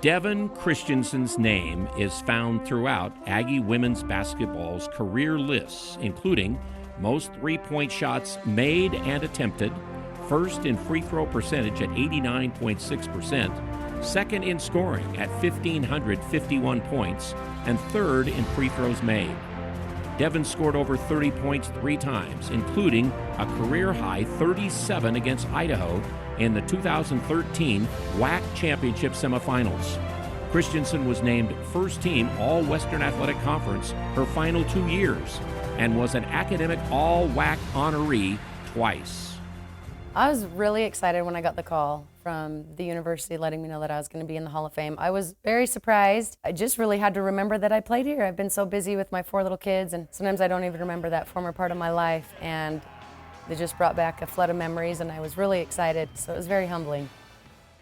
Devyn Christensen's name is found throughout Aggie women's basketball's career lists, including most three-point shots made and attempted, first in free throw percentage at 89.6%, second in scoring at 1,551 points, and third in free throws made. Devyn scored over 30 points 3 times, including a career-high 37 against Idaho in the 2013 WAC Championship semifinals. Christensen was named first team All-Western Athletic Conference her final 2 years and was an academic All-WAC honoree twice. I was really excited when I got the call from the university letting me know that I was going to be in the Hall of Fame. I was very surprised. I just really had to remember that I played here. I've been so busy with my 4 little kids, and sometimes I don't even remember that former part of my life, and they just brought back a flood of memories, and I was really excited, so it was very humbling.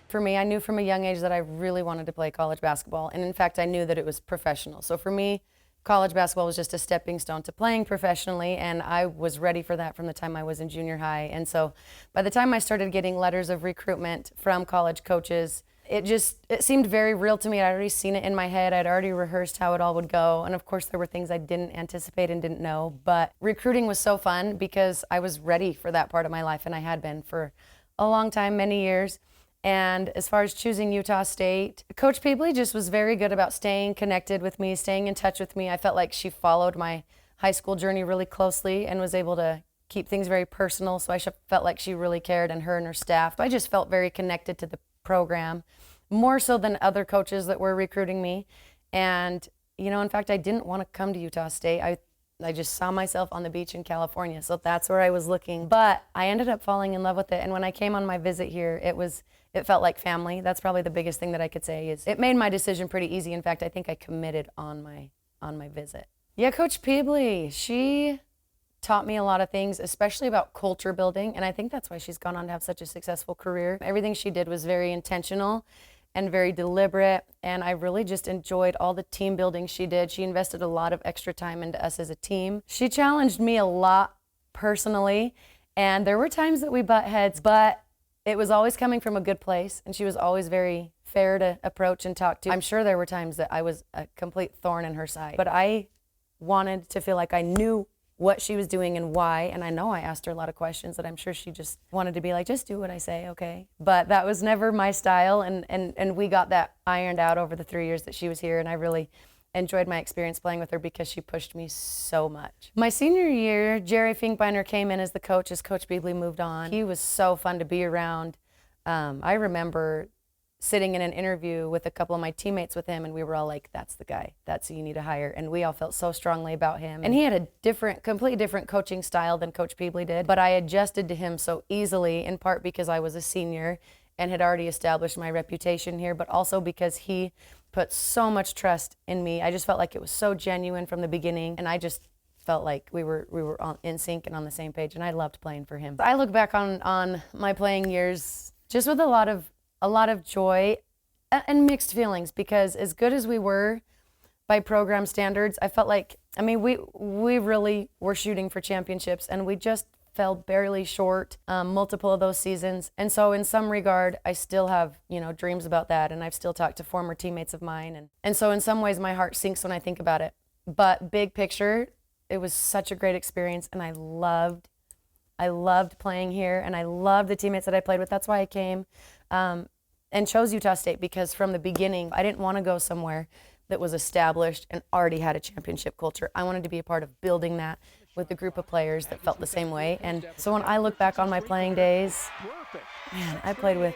For me, I knew from a young age that I really wanted to play college basketball, and in fact, I knew that it was professional. So for me, college basketball was just a stepping stone to playing professionally, and I was ready for that from the time I was in junior high. And so by the time I started getting letters of recruitment from college coaches, it seemed very real to me. I'd already seen it in my head. I'd already rehearsed how it all would go. And of course, there were things I didn't anticipate and didn't know. But recruiting was so fun because I was ready for that part of my life, and I had been for a long time, many years. And as far as choosing Utah State, Coach Peebley just was very good about staying connected with me, staying in touch with me. I felt like she followed my high school journey really closely and was able to keep things very personal. So I felt like she really cared, and her staff. I just felt very connected to the program, more so than other coaches that were recruiting me. And, you know, in fact, I didn't want to come to Utah State. I just saw myself on the beach in California, so that's where I was looking. But I ended up falling in love with it, and when I came on my visit here, it felt like family. That's probably the biggest thing that I could say is it made my decision pretty easy. In fact, I think I committed on my visit. Yeah, Coach Peebley, she taught me a lot of things, especially about culture building, and I think that's why she's gone on to have such a successful career. Everything she did was very intentional and very deliberate, and I really just enjoyed all the team building she did. She invested a lot of extra time into us as a team. She challenged me a lot personally, and there were times that we butt heads, but it was always coming from a good place, and she was always very fair to approach and talk to. I'm sure there were times that I was a complete thorn in her side, but I wanted to feel like I knew what she was doing and why, and I know I asked her a lot of questions that I'm sure she just wanted to be like, just do what I say, okay? But that was never my style, and we got that ironed out over the 3 years that she was here, and I really enjoyed my experience playing with her because she pushed me so much. My senior year, Jerry Finkbeiner came in as the coach as Coach Peebley moved on. He was so fun to be around. I remember sitting in an interview with a couple of my teammates with him, and we were all like, that's the guy, that's who you need to hire. And we all felt so strongly about him. And he had a completely different coaching style than Coach Peebley did, but I adjusted to him so easily, in part because I was a senior and had already established my reputation here, but also because he put so much trust in me. I just felt like it was so genuine from the beginning, and I just felt like we were in sync and on the same page, and I loved playing for him. I look back on my playing years just with a lot of joy and mixed feelings, because as good as we were by program standards, I felt like, I mean, we really were shooting for championships, and we just fell barely short multiple of those seasons. And so in some regard, I still have, dreams about that, and I've still talked to former teammates of mine. And so in some ways, my heart sinks when I think about it. But big picture, it was such a great experience, and I loved playing here, and I loved the teammates that I played with. That's why I came and chose Utah State, because from the beginning, I didn't want to go somewhere that was established and already had a championship culture. I wanted to be a part of building that with a group of players that felt the same way. And so when I look back on my playing days, man, I played with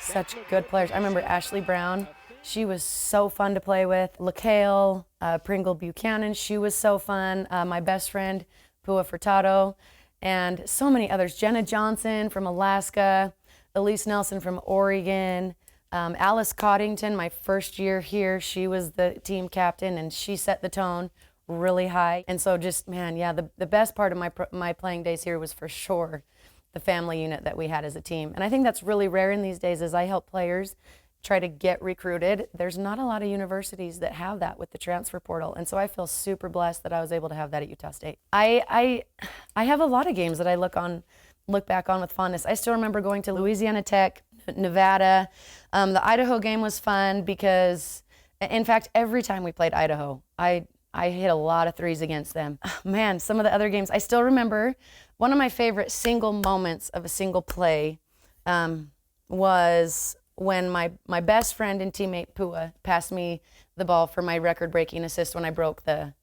such good players. I remember Ashley Brown. She was so fun to play with. LaCale, Pringle Buchanan, she was so fun. My best friend, Pua Furtado, and so many others. Jenna Johnson from Alaska, Elise Nelson from Oregon, Alice Coddington, my first year here, she was the team captain, and she set the tone really high. And so just, man, yeah, the best part of my playing days here was for sure the family unit that we had as a team. And I think that's really rare in these days as I help players try to get recruited. There's not a lot of universities that have that with the transfer portal. And so I feel super blessed that I was able to have that at Utah State. I have a lot of games that I look back on with fondness. I still remember going to Louisiana Tech, Nevada. The Idaho game was fun because, in fact, every time we played Idaho, I hit a lot of threes against them. Man, some of the other games, I still remember one of my favorite single moments of a single play was when my best friend and teammate Pua passed me the ball for my record-breaking assist when I broke the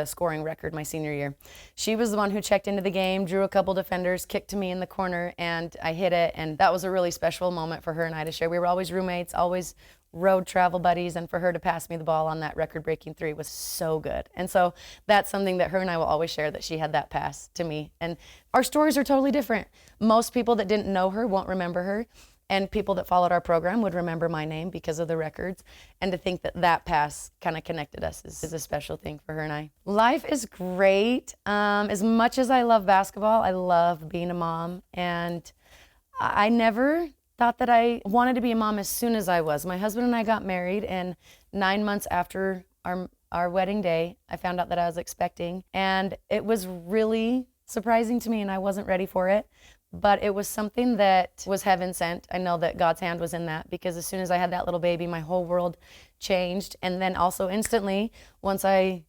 scoring record my senior year. She was the one who checked into the game, drew a couple defenders, kicked to me in the corner, and I hit it. And that was a really special moment for her and I to share. We were always roommates, always road travel buddies, and for her to pass me the ball on that record-breaking three was so good. And so that's something that her and I will always share, that she had that pass to me. And our stories are totally different. Most people that didn't know her won't remember her, and people that followed our program would remember my name because of the records. And to think that that pass kind of connected us is a special thing for her and I. Life is great. As much as I love basketball, I love being a mom. And I never thought that I wanted to be a mom as soon as I was. My husband and I got married, and 9 months after our wedding day, I found out that I was expecting. And it was really surprising to me, and I wasn't ready for it. But it was something that was heaven sent. I know that God's hand was in that, because as soon as I had that little baby, my whole world changed. And then also instantly, once I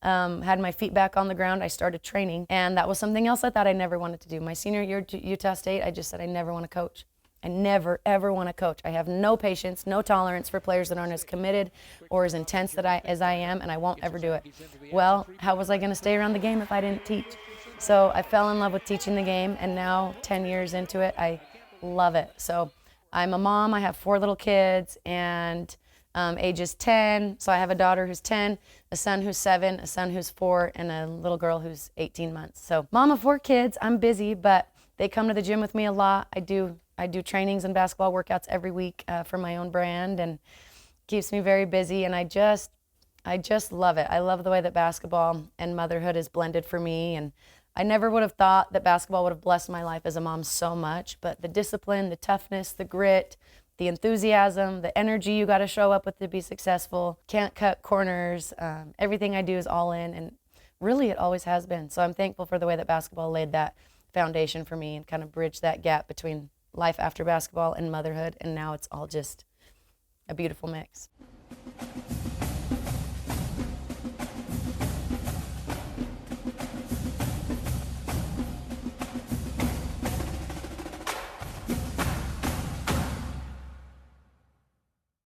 had my feet back on the ground, I started training. And that was something else I thought I never wanted to do. My senior year at Utah State, I just said I never want to coach. I never, ever want to coach. I have no patience, no tolerance for players that aren't as committed or as intense as I am, and I won't ever do it. Well, how was I going to stay around the game if I didn't teach? So I fell in love with teaching the game, and now 10 years into it, I love it. So I'm a mom. I have 4 little kids, and ages 10. So I have a daughter who's 10, a son who's 7, a son who's 4, and a little girl who's 18 months. So mom of 4 kids. I'm busy, but they come to the gym with me a lot. I do trainings and basketball workouts every week for my own brand, and keeps me very busy. And I just love it. I love the way that basketball and motherhood is blended for me. And I never would have thought that basketball would have blessed my life as a mom so much, but the discipline, the toughness, the grit, the enthusiasm, the energy you got to show up with to be successful, can't cut corners, everything I do is all in, and really it always has been. So I'm thankful for the way that basketball laid that foundation for me and kind of bridged that gap between life after basketball and motherhood, and now it's all just a beautiful mix.